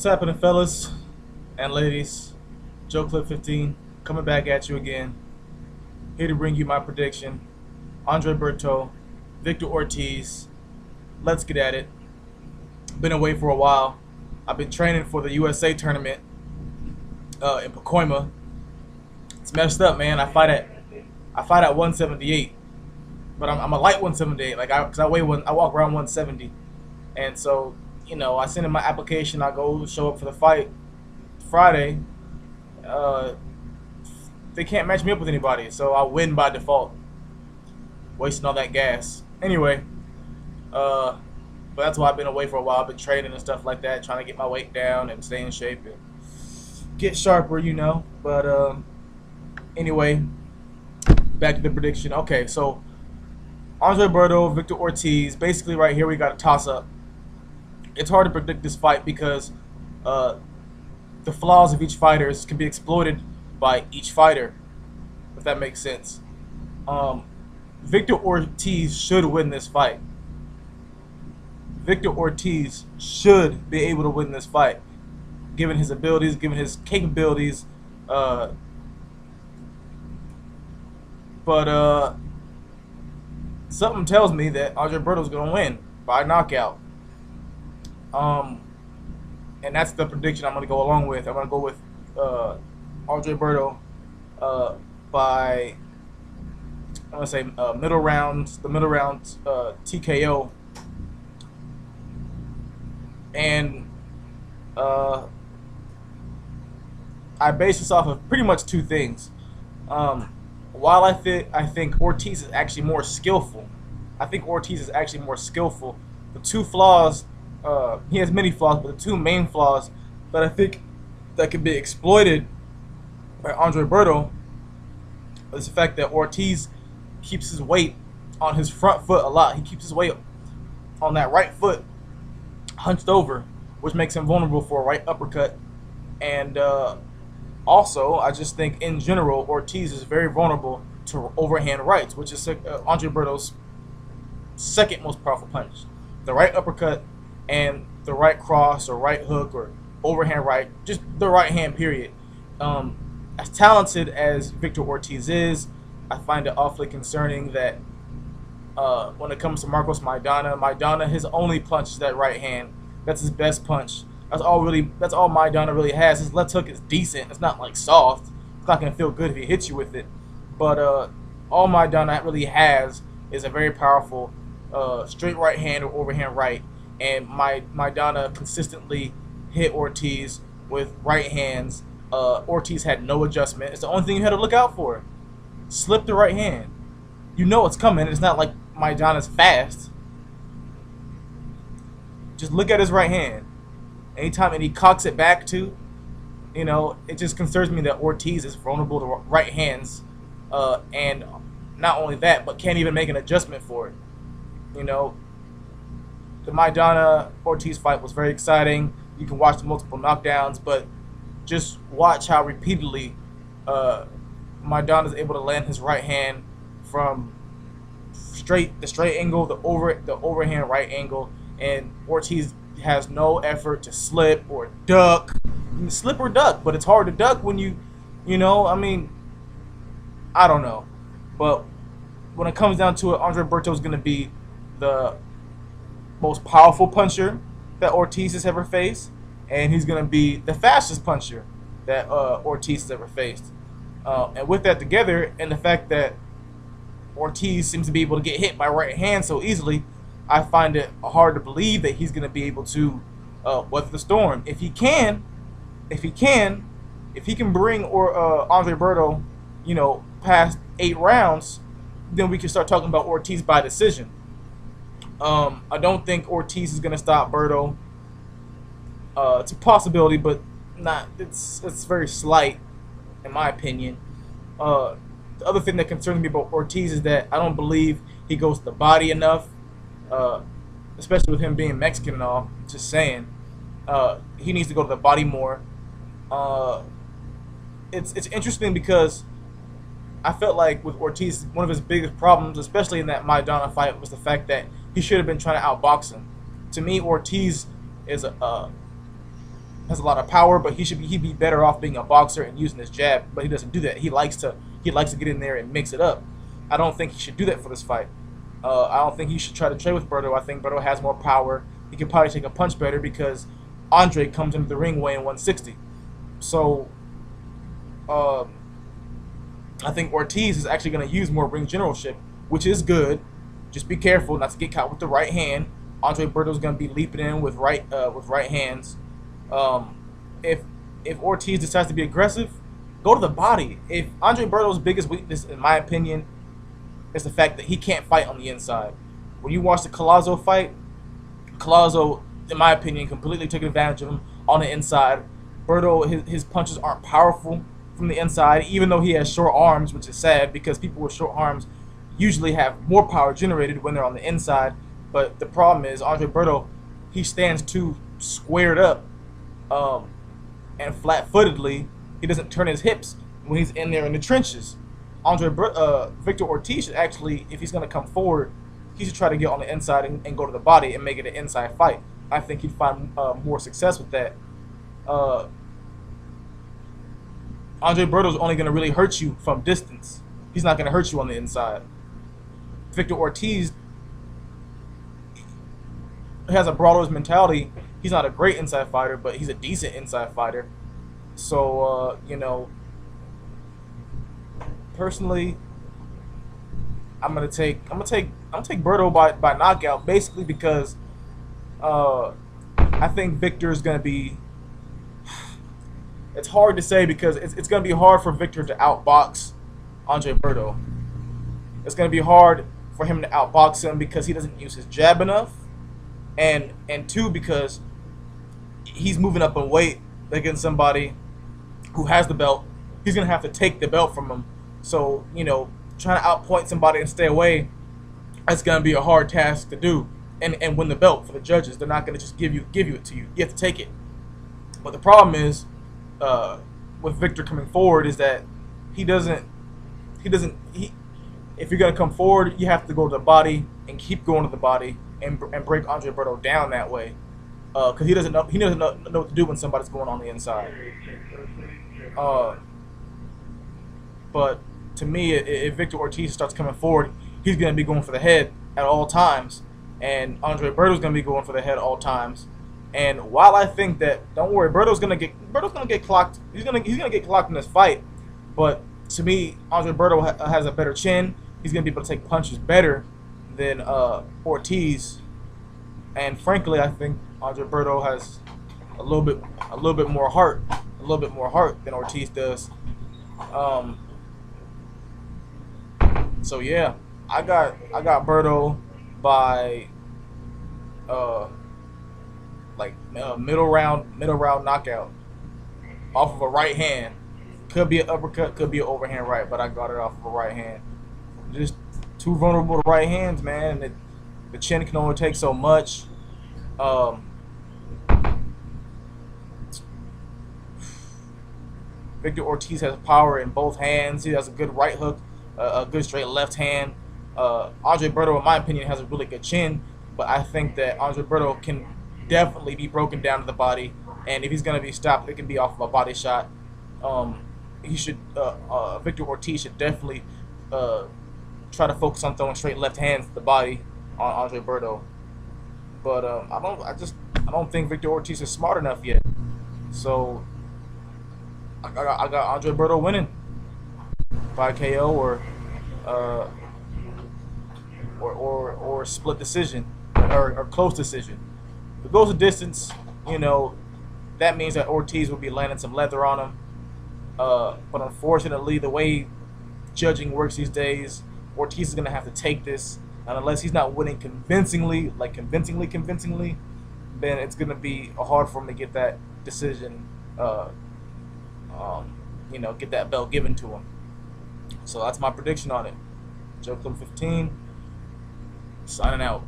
What's happening, fellas and ladies? Joe Clip 15 coming back at you again. Here to bring you my prediction. Berto, Victor Ortiz. Let's get at it. Been away for a while. I've been training for the USA tournament in Pacoima. It's messed up, man. I fight at 178, but I'm a light 178. Cause I walk around 170, and so I send in my application. I go show up for the fight Friday. They can't match me up with anybody, so I win by default, wasting all that gas. Anyway, but that's why I've been away for a while. I've been training and stuff like that, trying to get my weight down and stay in shape and get sharper, But anyway, back to the prediction. Okay, so Berto, Victor Ortiz. Basically, right here we got a toss-up. It's hard to predict this fight because the flaws of each fighter can be exploited by each fighter, if that makes sense. Victor Ortiz should win this fight. Victor Ortiz should be able to win this fight, given his abilities, given his capabilities. But something tells me that Berto's going to win by knockout. And that's the prediction I'm going to go along with. I'm going to go with Berto by, I'm going to say the middle round TKO. And I base this off of pretty much two things. While I think Ortiz is actually more skillful, the two flaws, he has many flaws, but the two main flaws that I think that can be exploited by Berto is the fact that Ortiz keeps his weight on his front foot a lot. He keeps his weight on that right foot hunched over, which makes him vulnerable for a right uppercut. And also, I just think in general, Ortiz is very vulnerable to overhand rights, which is Berto's second most powerful punch. The right uppercut and the right cross or right hook or overhand right, just the right hand, period. As talented as Victor Ortiz is, I find it awfully concerning that when it comes to Marcos Maidana, his only punch is that right hand. That's his best punch. That's all Maidana really has. His left hook is decent. It's not like soft. It's not gonna feel good if he hits you with it. But all Maidana really has is a very powerful straight right hand or overhand right. And Maidana consistently hit Ortiz with right hands. Ortiz had no adjustment. It's the only thing you had to look out for. Slip the right hand. You know it's coming. It's not like Maidana's fast. Just look at his right hand. Anytime, and he cocks it back too. It just concerns me that Ortiz is vulnerable to right hands, and not only that, but can't even make an adjustment for it. The Maidana Ortiz fight was very exciting. You can watch the multiple knockdowns, but just watch how repeatedly Maidana is able to land his right hand from the straight angle, the overhand right angle, and Ortiz has no effort to slip or duck. You can slip or duck, but it's hard to duck when I don't know. But when it comes down to it, Berto is going to be the most powerful puncher that Ortiz has ever faced, and he's going to be the fastest puncher that Ortiz has ever faced. And with that together, and the fact that Ortiz seems to be able to get hit by right hand so easily, I find it hard to believe that he's going to be able to weather the storm. If he can bring Berto, past 8 rounds, then we can start talking about Ortiz by decision. I don't think Ortiz is going to stop Berto. It's a possibility, but not. It's very slight, in my opinion. The other thing that concerns me about Ortiz is that I don't believe he goes to the body enough. Especially with him being Mexican and all, just saying, he needs to go to the body more. It's interesting because I felt like with Ortiz, one of his biggest problems, especially in that Maidana fight, was the fact that he should have been trying to outbox him. To me, Ortiz is has a lot of power, but he'd be better off being a boxer and using his jab. But he doesn't do that. He likes to get in there and mix it up. I don't think he should do that for this fight. I don't think he should try to trade with Berto. I think Berto has more power. He can probably take a punch better because Andre comes into the ring weighing 160. So I think Ortiz is actually going to use more ring generalship, which is good. Just be careful not to get caught with the right hand. Andre Berto's going to be leaping in with right hands. If Ortiz decides to be aggressive, go to the body. If Andre Berto's biggest weakness, in my opinion, is the fact that he can't fight on the inside. When you watch the Collazo fight, Collazo, in my opinion, completely took advantage of him on the inside. Berto, his punches aren't powerful from the inside, even though he has short arms, which is sad because people with short arms usually have more power generated when they're on the inside. But the problem is Andre Berto, he stands too squared up and flat-footedly. He doesn't turn his hips when he's in there in the trenches. Victor Ortiz should actually, if he's going to come forward, he should try to get on the inside and go to the body and make it an inside fight. I think he'd find more success with that. Andre Berto's only going to really hurt you from distance. He's not going to hurt you on the inside. Victor Ortiz has a brawler's mentality. He's not a great inside fighter, but he's a decent inside fighter. So, personally, I'm gonna take Berto by knockout, basically because I think Victor is gonna be. It's hard to say because it's gonna be hard for Victor to outbox Andre Berto. It's gonna be hard for him to outbox him because he doesn't use his jab enough, and two, because he's moving up in weight against somebody who has the belt. He's gonna have to take the belt from him. So, trying to outpoint somebody and stay away, that's gonna be a hard task to do and win the belt for the judges. They're not gonna just give you it to you. You have to take it. But the problem is, with Victor coming forward, is that if you're gonna come forward, you have to go to the body and keep going to the body and break Andre Berto down that way, because he doesn't know what to do when somebody's going on the inside. But to me, if Victor Ortiz starts coming forward, he's going to be going for the head at all times, and Andre Berto's going to be going for the head at all times. And while I think that, don't worry, Berto's going to get clocked. He's going to get clocked in this fight. But to me, Andre Berto has a better chin. He's going to be able to take punches better than Ortiz. And frankly, I think Andre Berto has a little bit more heart than Ortiz does. So yeah, I got Berto by middle round knockout off of a right hand. Could be an uppercut, could be an overhand right, but I got it off of a right hand. Just too vulnerable to right hands, man. And the chin can only take so much. Victor Ortiz has power in both hands. He has a good right hook, a good straight left hand. Andre Berto, in my opinion, has a really good chin, but I think that Andre Berto can definitely be broken down to the body, and if he's going to be stopped, it can be off of a body shot. Victor Ortiz should definitely try to focus on throwing straight left hands to the body on Andre Berto. But I don't think Victor Ortiz is smart enough yet. So I got Andre Berto winning by KO or split decision or close decision. If it goes a distance, that means that Ortiz will be landing some leather on him. But unfortunately, the way judging works these days, Ortiz is going to have to take this. And unless he's not winning convincingly, then it's going to be hard for him to get that decision, get that belt given to him. So that's my prediction on it. Joe Club 15, signing out.